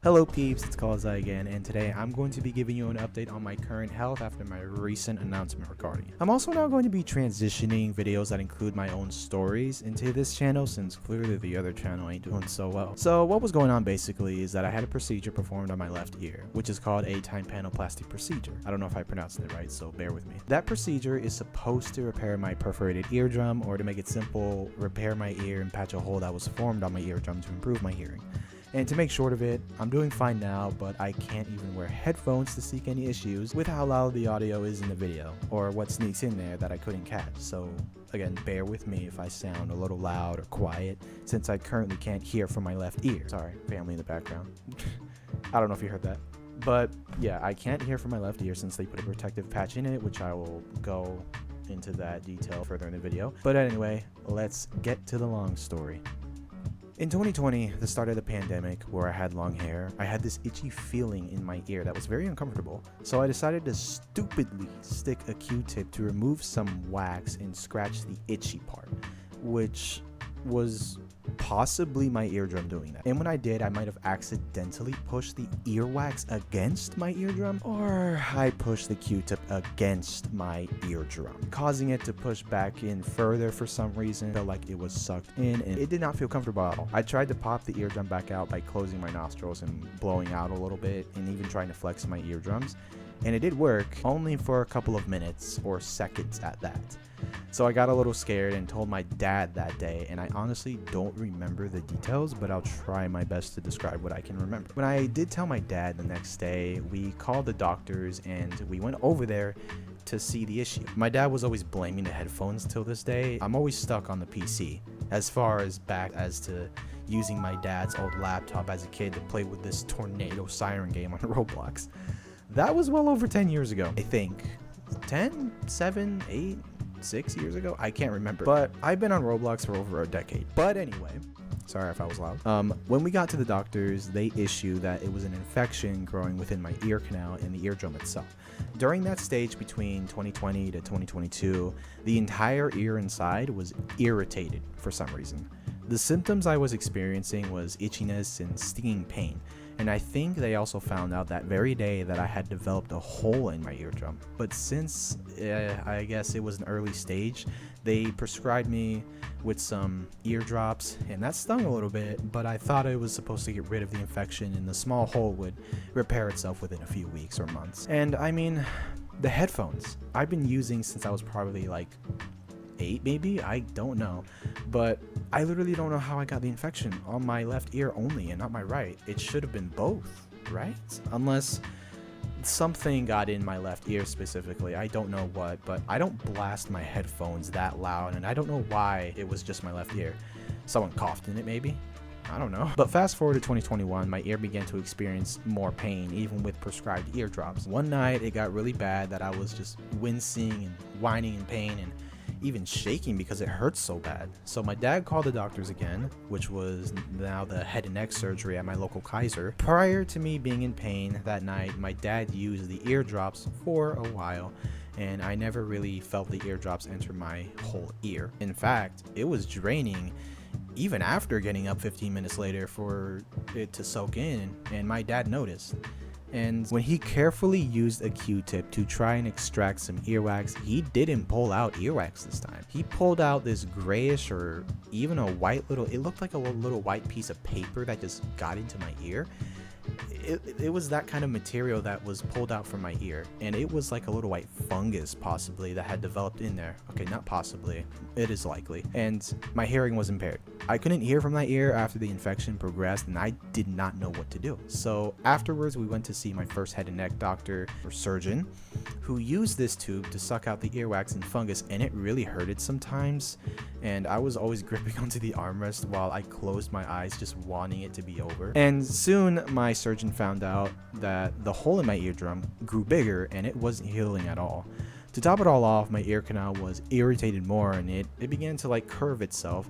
Hello peeps, it's Colizai again, and today I'm going to be giving you an update on my current health after my recent announcement regarding it. I'm also now going to be transitioning videos that include my own stories into this channel since clearly the other channel ain't doing so well. So what was going on basically is that I had a procedure performed on my left ear, which is called a tympanoplasty procedure. I don't know if I pronounced it right, so bear with me. That procedure is supposed to repair my perforated eardrum, or to make it simple, repair my ear and patch a hole that was formed on my eardrum to improve my hearing. And to make short of it, I'm doing fine now, but I can't even wear headphones to seek any issues with how loud the audio is in the video, or what sneaks in there that I couldn't catch. So again, bear with me if I sound a little loud or quiet, since I currently can't hear from my left ear. Sorry, family in the background. I don't know if you heard that. But yeah, I can't hear from my left ear since they put a protective patch in it, which I will go into that detail further in the video. But anyway, let's get to the long story. In 2020, the start of the pandemic, where I had long hair, I had this itchy feeling in my ear that was very uncomfortable. So I decided to stupidly stick a Q-tip to remove some wax and scratch the itchy part, which was possibly my eardrum doing that. And when I did, I might have accidentally pushed the earwax against my eardrum, or I pushed the Q-tip against my eardrum, causing it to push back in further for some reason. It felt like it was sucked in and it did not feel comfortable at all. I tried to pop the eardrum back out by closing my nostrils and blowing out a little bit, and even trying to flex my eardrums, and it did work, only for a couple of minutes or seconds at that. So I got a little scared and told my dad that day, and I honestly don't remember the details, but I'll try my best to describe what I can remember. When I did tell my dad the next day, we called the doctors and we went over there to see the issue. My dad was always blaming the headphones till this day. I'm always stuck on the PC, as far as back as to using my dad's old laptop as a kid to play with this tornado siren game on Roblox. That was well over 10 years ago, I think. 10, 7, 8, 6 years ago? I can't remember. But I've been on Roblox for over a decade. But anyway, sorry if I was loud. When we got to the doctors, they issued that it was an infection growing within my ear canal and the eardrum itself. During that stage between 2020 to 2022, the entire ear inside was irritated for some reason. The symptoms I was experiencing was itchiness and stinging pain. And I think they also found out that very day that I had developed a hole in my eardrum. But since I guess it was an early stage, they prescribed me with some ear drops, and that stung a little bit, but I thought it was supposed to get rid of the infection and the small hole would repair itself within a few weeks or months. And I mean, the headphones I've been using since I was probably like 8 maybe, I don't know, but I literally don't know how I got the infection on my left ear only and not my right. It should have been both, right? Unless something got in my left ear specifically. I don't know what, but I don't blast my headphones that loud, and I don't know why it was just my left ear. Someone coughed in it maybe? I don't know. But fast forward to 2021, my ear began to experience more pain, even with prescribed ear drops. One night it got really bad that I was just wincing and whining in pain and even shaking because it hurts so bad. So my dad called the doctors again, which was now the head and neck surgery at my local Kaiser. Prior to me being in pain that night, my dad used the eardrops for a while, and I never really felt the eardrops enter my whole ear. In fact, it was draining even after getting up 15 minutes later for it to soak in, and my dad noticed. And when he carefully used a Q-tip to try and extract some earwax, he didn't pull out earwax this time. He pulled out this grayish or even a white it looked like a little white piece of paper that just got into my ear. It was that kind of material that was pulled out from my ear, and it was like a little white fungus possibly that had developed in there. Okay, not possibly, it is likely. And my hearing was impaired. I couldn't hear from my ear after the infection progressed, and I did not know what to do. So afterwards, we went to see my first head and neck doctor or surgeon, who used this tube to suck out the earwax and fungus, and it really hurted sometimes. And I was always gripping onto the armrest while I closed my eyes, just wanting it to be over. And soon my surgeon found out that the hole in my eardrum grew bigger and it wasn't healing at all. To top it all off, my ear canal was irritated more, and it began to like curve itself,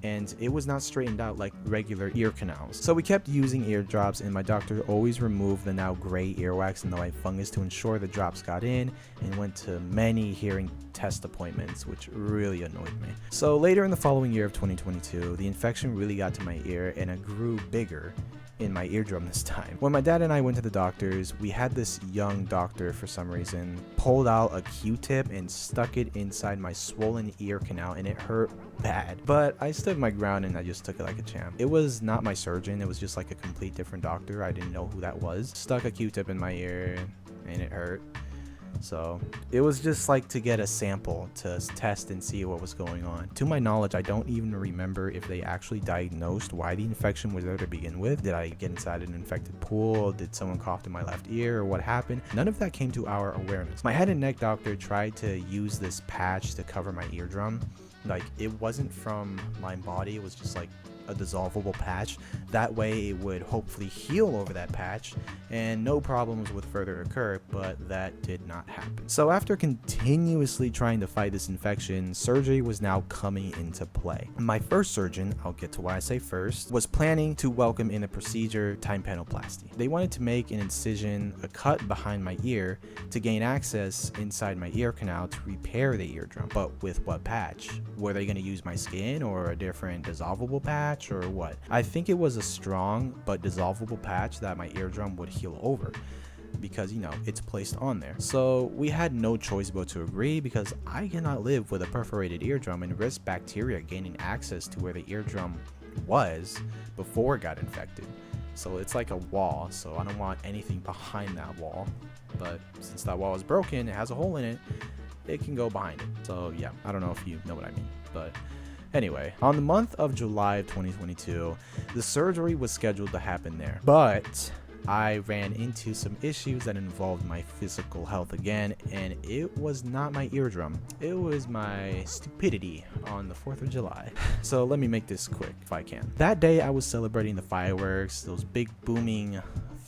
and it was not straightened out like regular ear canals. So we kept using ear drops, and my doctor always removed the now gray earwax and the white fungus to ensure the drops got in, and went to many hearing test appointments, which really annoyed me. So later in the following year of 2022, the infection really got to my ear and it grew bigger. in my eardrum this time. When my dad and I went to the doctors, we had this young doctor for some reason pulled out a Q-tip and stuck it inside my swollen ear canal, and it hurt bad. But I stood my ground and I just took it like a champ. It was not my surgeon, it was just like a complete different doctor. I didn't know who that was. Stuck a Q-tip in my ear and it hurt. So it was just like to get a sample to test and see what was going on. To my knowledge, I don't even remember if they actually diagnosed why the infection was there to begin with. Did I get inside an infected pool? Did someone cough in my left ear, or what happened? None of that came to our awareness. My head and neck doctor tried to use this patch to cover my eardrum. Like, it wasn't from my body, it was just like a dissolvable patch. That way it would hopefully heal over that patch and no problems would further occur, but that did not happen. So after continuously trying to fight this infection, surgery was now coming into play. My first surgeon, I'll get to why I say first, was planning to welcome in a procedure, tympanoplasty. They wanted to make an incision, a cut behind my ear, to gain access inside my ear canal to repair the eardrum. But with what patch? Were they going to use my skin or a different dissolvable patch, or what? I think it was a strong but dissolvable patch that my eardrum would heal over, because, you know, it's placed on there. So we had no choice but to agree, because I cannot live with a perforated eardrum and risk bacteria gaining access to where the eardrum was before it got infected. So it's like a wall, so I don't want anything behind that wall. But since that wall is broken, it has a hole in it, it can go behind it. So yeah, I don't know if you know what I mean, but anyway, on the month of July of 2022, the surgery was scheduled to happen there. But I ran into some issues that involved my physical health again, and it was not my eardrum. It was my stupidity on the 4th of July. So let me make this quick if I can. That day I was celebrating the fireworks, those big booming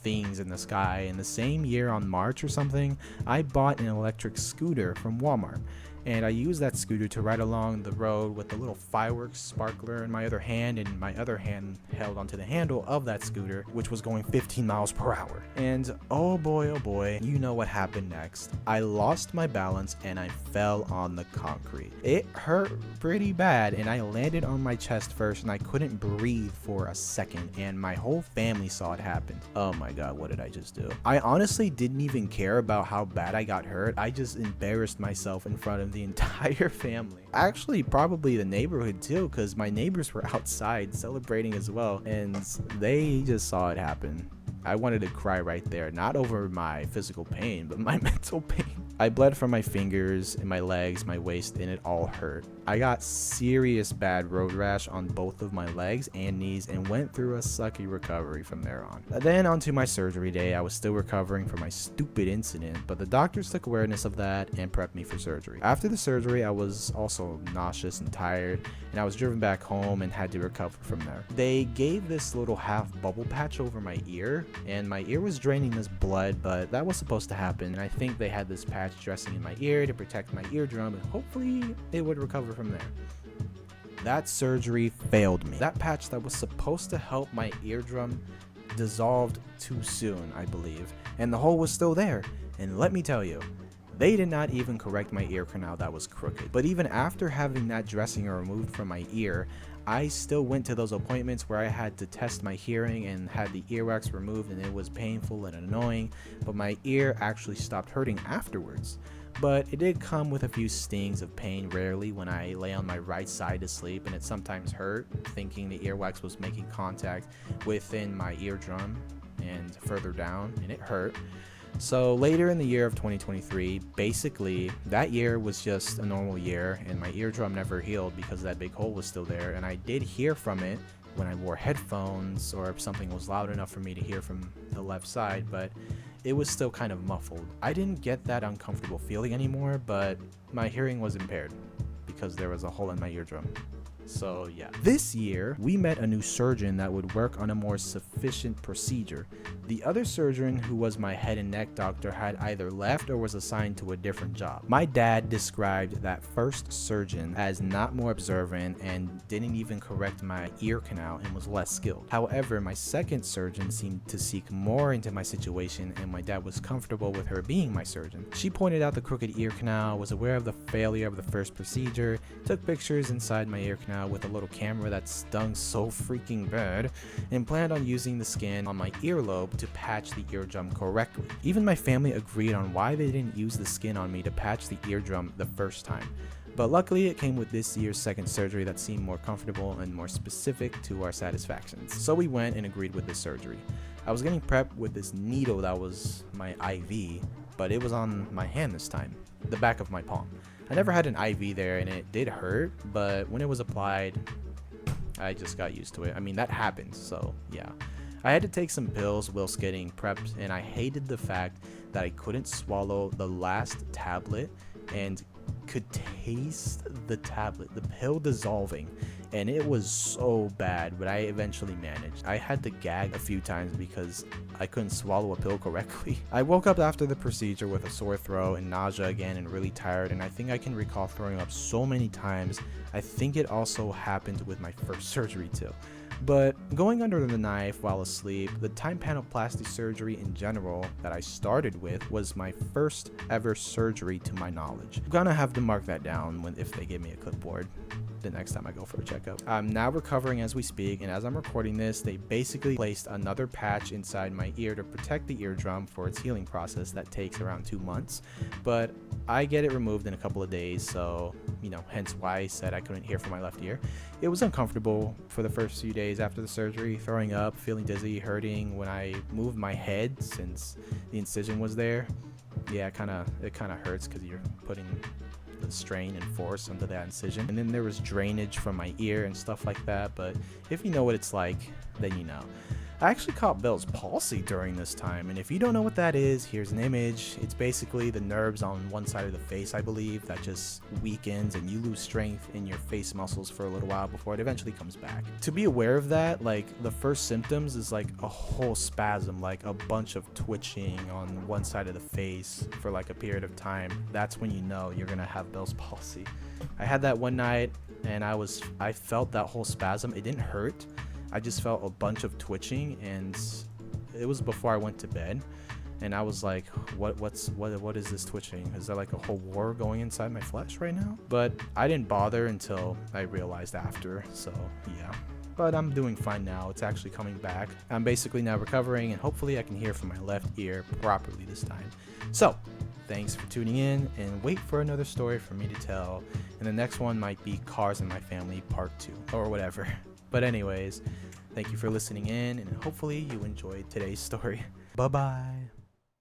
things in the sky. In the same year, on March or something, I bought an electric scooter from Walmart. And I used that scooter to ride along the road with a little fireworks sparkler in my other hand, and my other hand held onto the handle of that scooter, which was going 15 miles per hour. And oh boy, you know what happened next. I lost my balance and I fell on the concrete. It hurt pretty bad, and I landed on my chest first, and I couldn't breathe for a second, and my whole family saw it happen. Oh my god, what did I just do? I honestly didn't even care about how bad I got hurt. I just embarrassed myself in front of the entire family. Actually, probably the neighborhood too, because my neighbors were outside celebrating as well, and they just saw it happen. I wanted to cry right there, not over my physical pain, but my mental pain. I bled from my fingers and my legs, my waist, and it all hurt. I got serious bad road rash on both of my legs and knees and went through a sucky recovery from there on. Then onto my surgery day, I was still recovering from my stupid incident, but the doctors took awareness of that and prepped me for surgery. After the surgery, I was also nauseous and tired, and I was driven back home and had to recover from there. They gave this little half bubble patch over my ear, and my ear was draining this blood, but that was supposed to happen, and I think they had this patch dressing in my ear to protect my eardrum, and hopefully it would recover from there. That surgery failed me. That patch that was supposed to help my eardrum dissolved too soon, I believe, and the hole was still there. And let me tell you, they did not even correct my ear canal that was crooked. But even after having that dressing removed from my ear, I still went to those appointments where I had to test my hearing and had the earwax removed, and it was painful and annoying, but my ear actually stopped hurting afterwards. But it did come with a few stings of pain rarely when I lay on my right side to sleep, and it sometimes hurt, thinking the earwax was making contact within my eardrum and further down, and it hurt. So later in the year of 2023, basically that year was just a normal year, and my eardrum never healed because that big hole was still there, and I did hear from it when I wore headphones or if something was loud enough for me to hear from the left side, but it was still kind of muffled. I didn't get that uncomfortable feeling anymore, but my hearing was impaired because there was a hole in my eardrum. So yeah. This year, we met a new surgeon that would work on a more sufficient procedure. The other surgeon, who was my head and neck doctor, had either left or was assigned to a different job. My dad described that first surgeon as not more observant and didn't even correct my ear canal and was less skilled. However, my second surgeon seemed to seek more into my situation, and my dad was comfortable with her being my surgeon. She pointed out the crooked ear canal, was aware of the failure of the first procedure, took pictures inside my ear canal, now with a little camera that stung so freaking bad, and planned on using the skin on my earlobe to patch the eardrum correctly. Even my family agreed on why they didn't use the skin on me to patch the eardrum the first time. But luckily it came with this year's second surgery that seemed more comfortable and more specific to our satisfactions. So we went and agreed with this surgery. I was getting prepped with this needle that was my IV, but it was on my hand this time, the back of my palm. I never had an IV there and it did hurt, but when it was applied, I just got used to it. I mean, that happens, so yeah. I had to take some pills whilst getting prepped, and I hated the fact that I couldn't swallow the last tablet and could taste the tablet, the pill dissolving, and it was so bad, but I eventually managed. I had to gag a few times because I couldn't swallow a pill correctly. I woke up after the procedure with a sore throat and nausea again and really tired, and I think I can recall throwing up so many times. I think it also happened with my first surgery too. But going under the knife while asleep, the tympanoplasty surgery in general that I started with was my first ever surgery to my knowledge. I'm gonna have to mark that down if they give me a clipboard the next time I go for a checkup. I'm now recovering as we speak, and as I'm recording this, they basically placed another patch inside my ear to protect the eardrum for its healing process that takes around 2 months. But I get it removed in a couple of days, so hence why I said I couldn't hear from my left ear. It was uncomfortable for the first few days after the surgery, throwing up, feeling dizzy, hurting when I moved my head since the incision was there. Yeah, it kind of hurts because you're putting the strain and force under that incision. And then there was drainage from my ear and stuff like that, but if you know what it's like, then you know. I actually caught Bell's palsy during this time, and if you don't know what that is, here's an image. It's basically the nerves on one side of the face, I believe, that just weakens and you lose strength in your face muscles for a little while before it eventually comes back. To be aware of that, like the first symptoms is like a whole spasm, like a bunch of twitching on one side of the face for like a period of time. That's when you know you're gonna have Bell's palsy. I had that one night and I felt that whole spasm. It didn't hurt. I just felt a bunch of twitching, and it was before I went to bed, and I was like, what is this twitching? Is there like a whole war going inside my flesh right now? But I didn't bother until I realized after, so yeah. But I'm doing fine now. It's actually coming back. I'm basically now recovering, and hopefully I can hear from my left ear properly this time. So thanks for tuning in, and wait for another story for me to tell, and the next one might be Cars in My Family Part 2 or whatever. But anyways, thank you for listening in, and hopefully you enjoyed today's story. Bye-bye.